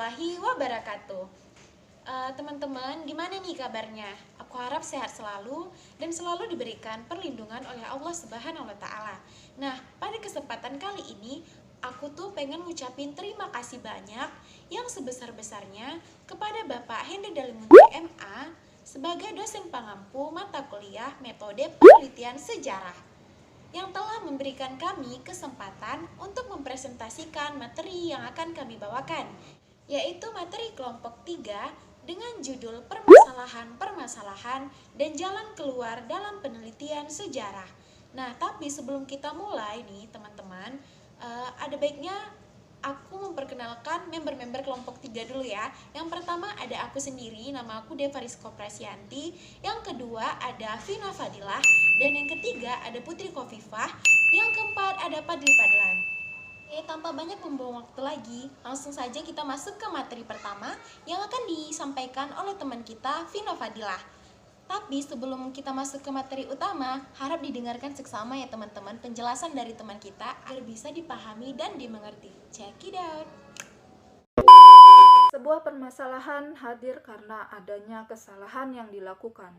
warahmatullahi wabarakatuh. Teman-teman, gimana nih kabarnya? Aku harap sehat selalu dan selalu diberikan perlindungan oleh Allah Subhanahu wa Ta'ala. Nah, pada kesempatan kali ini, aku tuh pengen ngucapin terima kasih banyak yang sebesar-besarnya kepada Bapak Hendy Dalimunti MA sebagai dosen pengampu mata kuliah metode penelitian sejarah yang telah memberikan kami kesempatan untuk mempresentasikan materi yang akan kami bawakan, yaitu materi kelompok 3 dengan judul Permasalahan-Permasalahan dan Jalan Keluar dalam Penelitian Sejarah. Nah, tapi sebelum kita mulai nih teman-teman, ada baiknya aku memperkenalkan member-member kelompok 3 dulu ya. Yang pertama ada aku sendiri, nama aku Deva Rizko Prasyanti. Yang kedua ada Vina Fadilah. Dan yang ketiga ada Putri Kofifah. Yang keempat ada Padli Padlan. Oke, tanpa banyak membuang waktu lagi, langsung saja kita masuk ke materi pertama yang akan disampaikan oleh teman kita, Vina Fadilah. Tapi sebelum kita masuk ke materi utama, harap didengarkan seksama ya teman-teman penjelasan dari teman kita agar bisa dipahami dan dimengerti. Check it out. Sebuah permasalahan hadir karena adanya kesalahan yang dilakukan.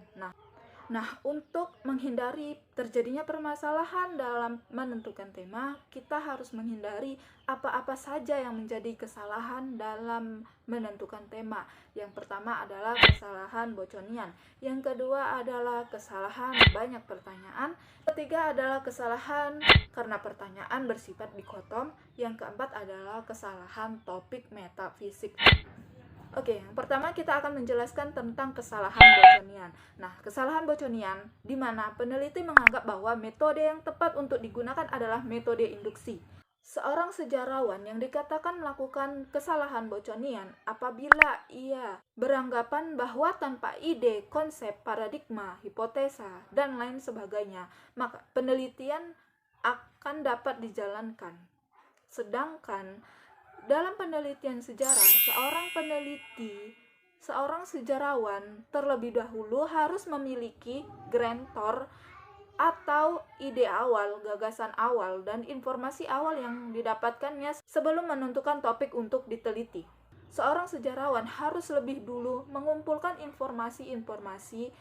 Nah, untuk menghindari terjadinya permasalahan dalam menentukan tema, kita harus menghindari apa-apa saja yang menjadi kesalahan dalam menentukan tema. Yang pertama adalah kesalahan boconian, yang kedua adalah kesalahan banyak pertanyaan, ketiga adalah kesalahan karena pertanyaan bersifat dikotom, yang keempat adalah kesalahan topik metafisik. Oke, yang pertama kita akan menjelaskan tentang kesalahan boconian. Nah, kesalahan boconian di mana peneliti menganggap bahwa metode yang tepat untuk digunakan adalah metode induksi. Seorang sejarawan yang dikatakan melakukan kesalahan boconian apabila ia beranggapan bahwa tanpa ide, konsep, paradigma, hipotesa, dan lain sebagainya, maka penelitian akan dapat dijalankan. Sedangkan dalam penelitian sejarah, seorang sejarawan terlebih dahulu harus memiliki grantor atau ide awal, gagasan awal, dan informasi awal yang didapatkannya sebelum menentukan topik untuk diteliti. Seorang sejarawan harus lebih dulu mengumpulkan informasi-informasi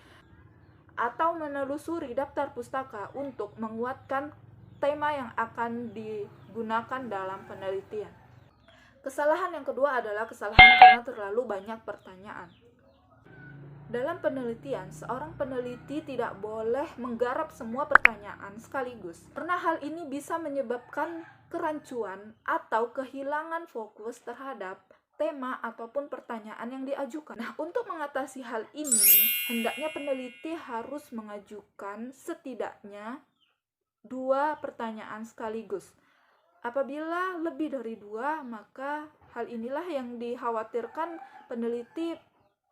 atau menelusuri daftar pustaka untuk menguatkan tema yang akan digunakan dalam penelitian. Kesalahan yang kedua adalah kesalahan karena terlalu banyak pertanyaan. Dalam penelitian, seorang peneliti tidak boleh menggarap semua pertanyaan sekaligus, karena hal ini bisa menyebabkan kerancuan atau kehilangan fokus terhadap tema ataupun pertanyaan yang diajukan. Nah, untuk mengatasi hal ini, hendaknya peneliti harus mengajukan setidaknya 2 pertanyaan sekaligus. Apabila lebih dari 2, maka hal inilah yang dikhawatirkan peneliti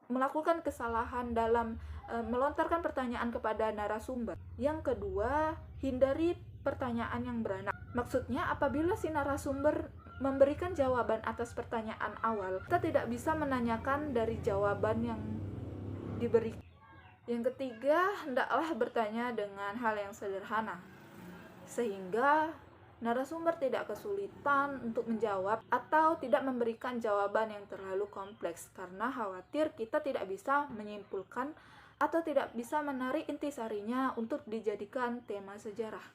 melakukan kesalahan dalam melontarkan pertanyaan kepada narasumber. Yang kedua, hindari pertanyaan yang beranak. Maksudnya, apabila si narasumber memberikan jawaban atas pertanyaan awal, kita tidak bisa menanyakan dari jawaban yang diberikan. Yang ketiga, hendaklah bertanya dengan hal yang sederhana, sehingga narasumber tidak kesulitan untuk menjawab atau tidak memberikan jawaban yang terlalu kompleks, karena khawatir kita tidak bisa menyimpulkan atau tidak bisa menarik intisarinya untuk dijadikan tema sejarah.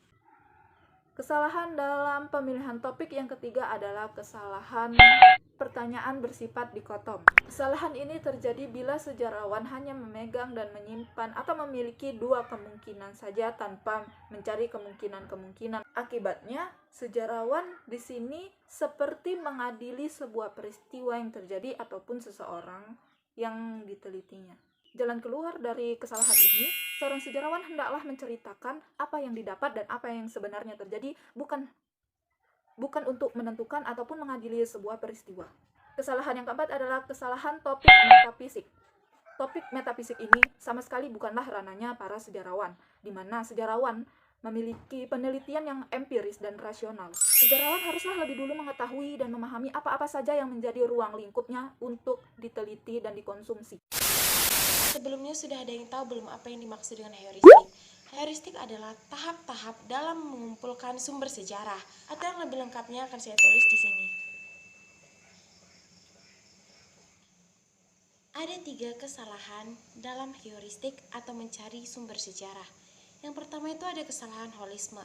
Kesalahan dalam pemilihan topik yang ketiga adalah kesalahan pertanyaan bersifat dikotom. Kesalahan ini terjadi bila sejarawan hanya memegang dan menyimpan atau memiliki 2 kemungkinan saja tanpa mencari kemungkinan-kemungkinan. Akibatnya, sejarawan di sini seperti mengadili sebuah peristiwa yang terjadi ataupun seseorang yang ditelitinya. Jalan keluar dari kesalahan ini, seorang sejarawan hendaklah menceritakan apa yang didapat dan apa yang sebenarnya terjadi, bukan untuk menentukan ataupun mengadili sebuah peristiwa. Kesalahan yang keempat adalah kesalahan topik metafisik. Topik metafisik ini sama sekali bukanlah ranahnya para sejarawan, di mana sejarawan memiliki penelitian yang empiris dan rasional. Sejarawan haruslah lebih dulu mengetahui dan memahami apa-apa saja yang menjadi ruang lingkupnya untuk diteliti dan dikonsumsi. Sebelumnya sudah ada yang tahu belum apa yang dimaksud dengan heuristik? Heuristik adalah tahap-tahap dalam mengumpulkan sumber sejarah. Atau yang lebih lengkapnya akan saya tulis di sini. Ada 3 kesalahan dalam heuristik atau mencari sumber sejarah. Yang pertama itu ada kesalahan holisme.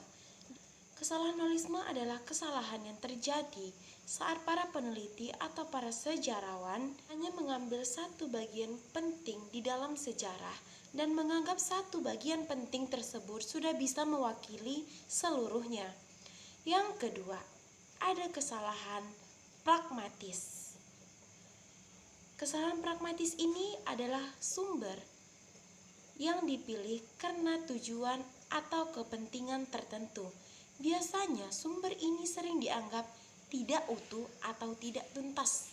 Kesalahan holisme adalah kesalahan yang terjadi saat para peneliti atau para sejarawan hanya mengambil satu bagian penting di dalam sejarah dan menganggap satu bagian penting tersebut sudah bisa mewakili seluruhnya. Yang kedua, ada kesalahan pragmatis. Kesalahan pragmatis ini adalah sumber yang dipilih karena tujuan atau kepentingan tertentu. Biasanya sumber ini sering dianggap tidak utuh atau tidak tuntas.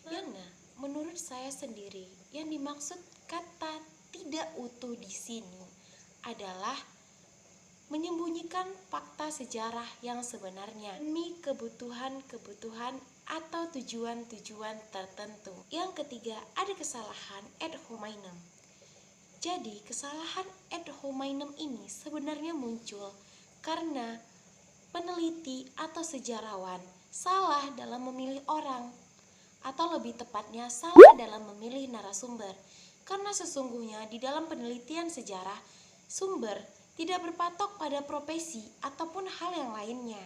Karena menurut saya sendiri, yang dimaksud kata tidak utuh di sini adalah menyembunyikan fakta sejarah yang sebenarnya demi kebutuhan atau tujuan-tujuan tertentu. Yang ketiga, ada kesalahan ad hominem. Jadi, kesalahan ad hominem ini sebenarnya muncul karena peneliti atau sejarawan salah dalam memilih orang, atau lebih tepatnya salah dalam memilih narasumber. Karena sesungguhnya di dalam penelitian sejarah, sumber tidak berpatok pada profesi ataupun hal yang lainnya,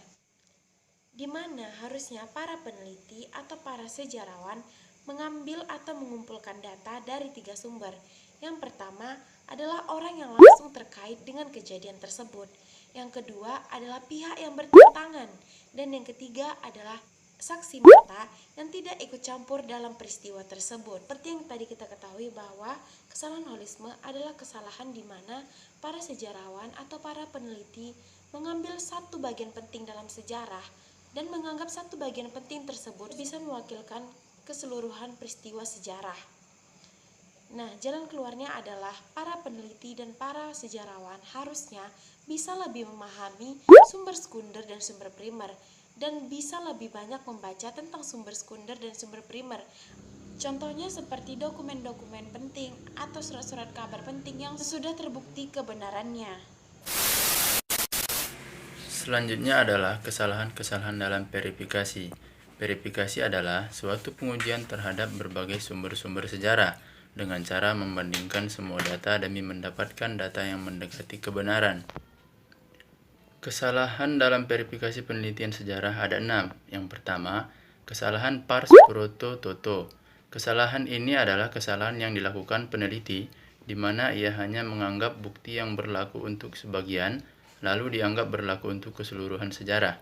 di mana harusnya para peneliti atau para sejarawan mengambil atau mengumpulkan data dari 3 sumber. Yang pertama adalah orang yang langsung terkait dengan kejadian tersebut. Yang kedua adalah pihak yang bertentangan. Dan yang ketiga adalah saksi mata yang tidak ikut campur dalam peristiwa tersebut. Seperti yang tadi kita ketahui bahwa kesalahan holisme adalah kesalahan di mana para sejarawan atau para peneliti mengambil satu bagian penting dalam sejarah dan menganggap satu bagian penting tersebut bisa mewakilkan keseluruhan peristiwa sejarah. Nah, jalan keluarnya adalah para peneliti dan para sejarawan harusnya bisa lebih memahami sumber sekunder dan sumber primer, dan bisa lebih banyak membaca tentang sumber sekunder dan sumber primer. Contohnya seperti dokumen-dokumen penting atau surat-surat kabar penting yang sudah terbukti kebenarannya. Selanjutnya adalah kesalahan-kesalahan dalam verifikasi. Verifikasi adalah suatu pengujian terhadap berbagai sumber-sumber sejarah dengan cara membandingkan semua data demi mendapatkan data yang mendekati kebenaran. Kesalahan dalam verifikasi penelitian sejarah ada 6. Yang pertama, kesalahan pars pro toto. Kesalahan ini adalah kesalahan yang dilakukan peneliti, di mana ia hanya menganggap bukti yang berlaku untuk sebagian, lalu dianggap berlaku untuk keseluruhan sejarah.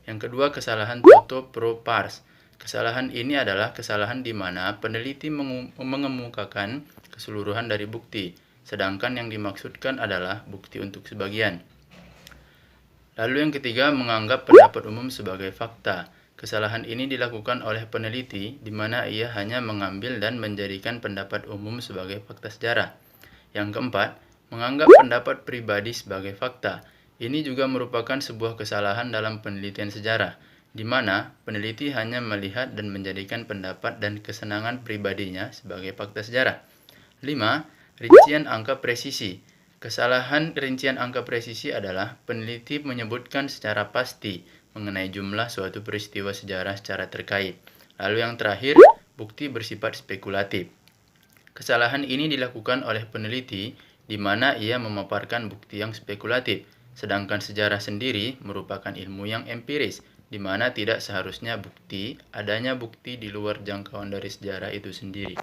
Yang kedua, kesalahan toto pro pars. Kesalahan ini adalah kesalahan di mana peneliti mengemukakan keseluruhan dari bukti, sedangkan yang dimaksudkan adalah bukti untuk sebagian. Lalu yang ketiga, menganggap pendapat umum sebagai fakta. Kesalahan ini dilakukan oleh peneliti, di mana ia hanya mengambil dan menjadikan pendapat umum sebagai fakta sejarah. Yang keempat, menganggap pendapat pribadi sebagai fakta. Ini juga merupakan sebuah kesalahan dalam penelitian sejarah, di mana peneliti hanya melihat dan menjadikan pendapat dan kesenangan pribadinya sebagai fakta sejarah. 5. Rincian angka presisi. Kesalahan rincian angka presisi adalah peneliti menyebutkan secara pasti mengenai jumlah suatu peristiwa sejarah secara terkait. Lalu yang terakhir, bukti bersifat spekulatif. Kesalahan ini dilakukan oleh peneliti di mana ia memaparkan bukti yang spekulatif, sedangkan sejarah sendiri merupakan ilmu yang empiris, di mana tidak seharusnya adanya bukti di luar jangkauan dari sejarah itu sendiri.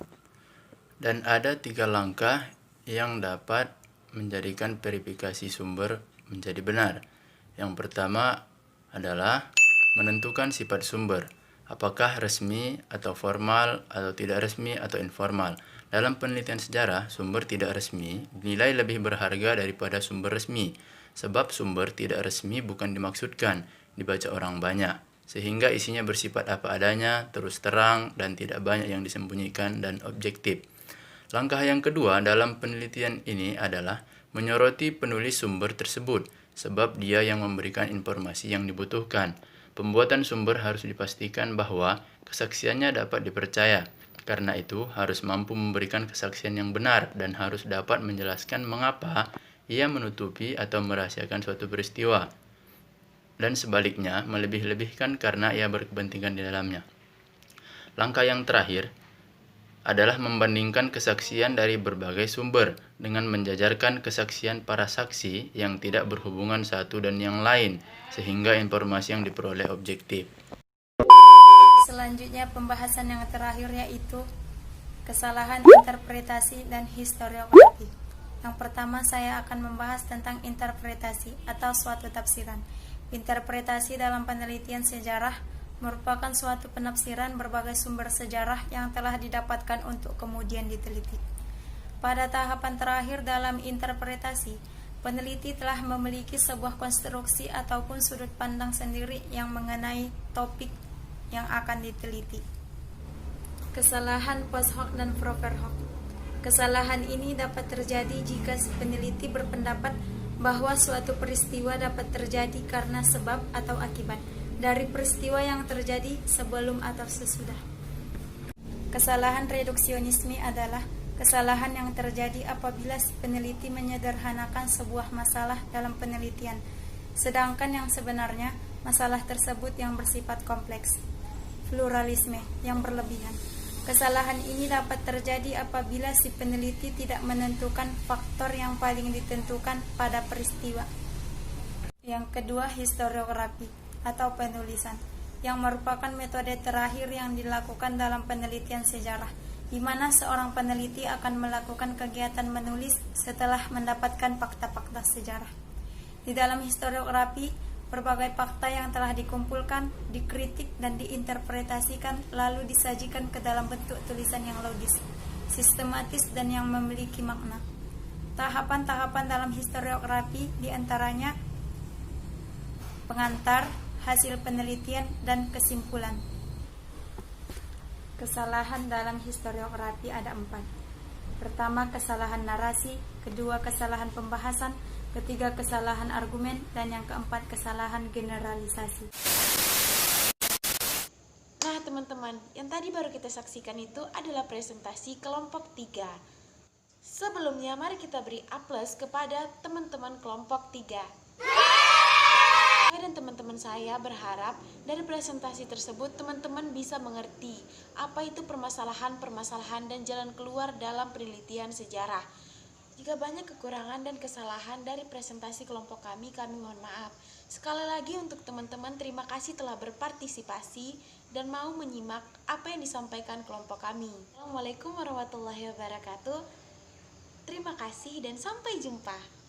Dan ada 3 langkah yang dapat menjadikan verifikasi sumber menjadi benar. Yang pertama adalah menentukan sifat sumber, apakah resmi atau formal atau tidak resmi atau informal. Dalam penelitian sejarah, sumber tidak resmi dinilai lebih berharga daripada sumber resmi, sebab sumber tidak resmi bukan dimaksudkan dibaca orang banyak, sehingga isinya bersifat apa adanya, terus terang, dan tidak banyak yang disembunyikan dan objektif. Langkah yang kedua dalam penelitian ini adalah menyoroti penulis sumber tersebut, sebab dia yang memberikan informasi yang dibutuhkan. Pembuatan sumber harus dipastikan bahwa kesaksiannya dapat dipercaya. Karena itu, harus mampu memberikan kesaksian yang benar dan harus dapat menjelaskan mengapa ia menutupi atau merahasiakan suatu peristiwa. Dan sebaliknya, melebih-lebihkan karena ia berkepentingan di dalamnya. Langkah yang terakhir adalah membandingkan kesaksian dari berbagai sumber dengan menjajarkan kesaksian para saksi yang tidak berhubungan satu dan yang lain, sehingga informasi yang diperoleh objektif. Selanjutnya pembahasan yang terakhir yaitu kesalahan interpretasi dan historiografi. Yang pertama saya akan membahas tentang interpretasi atau suatu tafsiran. Interpretasi dalam penelitian sejarah merupakan suatu penafsiran berbagai sumber sejarah yang telah didapatkan untuk kemudian diteliti. Pada tahapan terakhir dalam interpretasi, peneliti telah memiliki sebuah konstruksi ataupun sudut pandang sendiri yang mengenai topik yang akan diteliti. Kesalahan post hoc dan proper hoc. Kesalahan ini dapat terjadi jika si peneliti berpendapat bahwa suatu peristiwa dapat terjadi karena sebab atau akibat dari peristiwa yang terjadi sebelum atau sesudah. Kesalahan reduksionisme adalah kesalahan yang terjadi apabila si peneliti menyederhanakan sebuah masalah dalam penelitian, sedangkan yang sebenarnya masalah tersebut yang bersifat kompleks. Pluralisme yang berlebihan. Kesalahan ini dapat terjadi apabila si peneliti tidak menentukan faktor yang paling ditentukan pada peristiwa. Yang kedua, historiografi atau penulisan, yang merupakan metode terakhir yang dilakukan dalam penelitian sejarah, di mana seorang peneliti akan melakukan kegiatan menulis setelah mendapatkan fakta-fakta sejarah. Di dalam historiografi, berbagai fakta yang telah dikumpulkan, dikritik, dan diinterpretasikan lalu disajikan ke dalam bentuk tulisan yang logis, sistematis, dan yang memiliki makna. Tahapan-tahapan dalam historiografi diantaranya pengantar, hasil penelitian, dan kesimpulan. Kesalahan dalam historiografi ada 4. Pertama, kesalahan narasi. Kedua, kesalahan pembahasan. Ketiga, kesalahan argumen. Dan yang keempat, kesalahan generalisasi. Nah teman-teman, yang tadi baru kita saksikan itu adalah presentasi kelompok 3. Sebelumnya mari kita beri A+ kepada teman-teman kelompok 3. Saya dan teman-teman saya berharap dari presentasi tersebut teman-teman bisa mengerti apa itu permasalahan-permasalahan dan jalan keluar dalam penelitian sejarah. Jika banyak kekurangan dan kesalahan dari presentasi kelompok kami mohon maaf. Sekali lagi untuk teman-teman terima kasih telah berpartisipasi dan mau menyimak apa yang disampaikan kelompok kami. Assalamualaikum warahmatullahi wabarakatuh. Terima kasih dan sampai jumpa.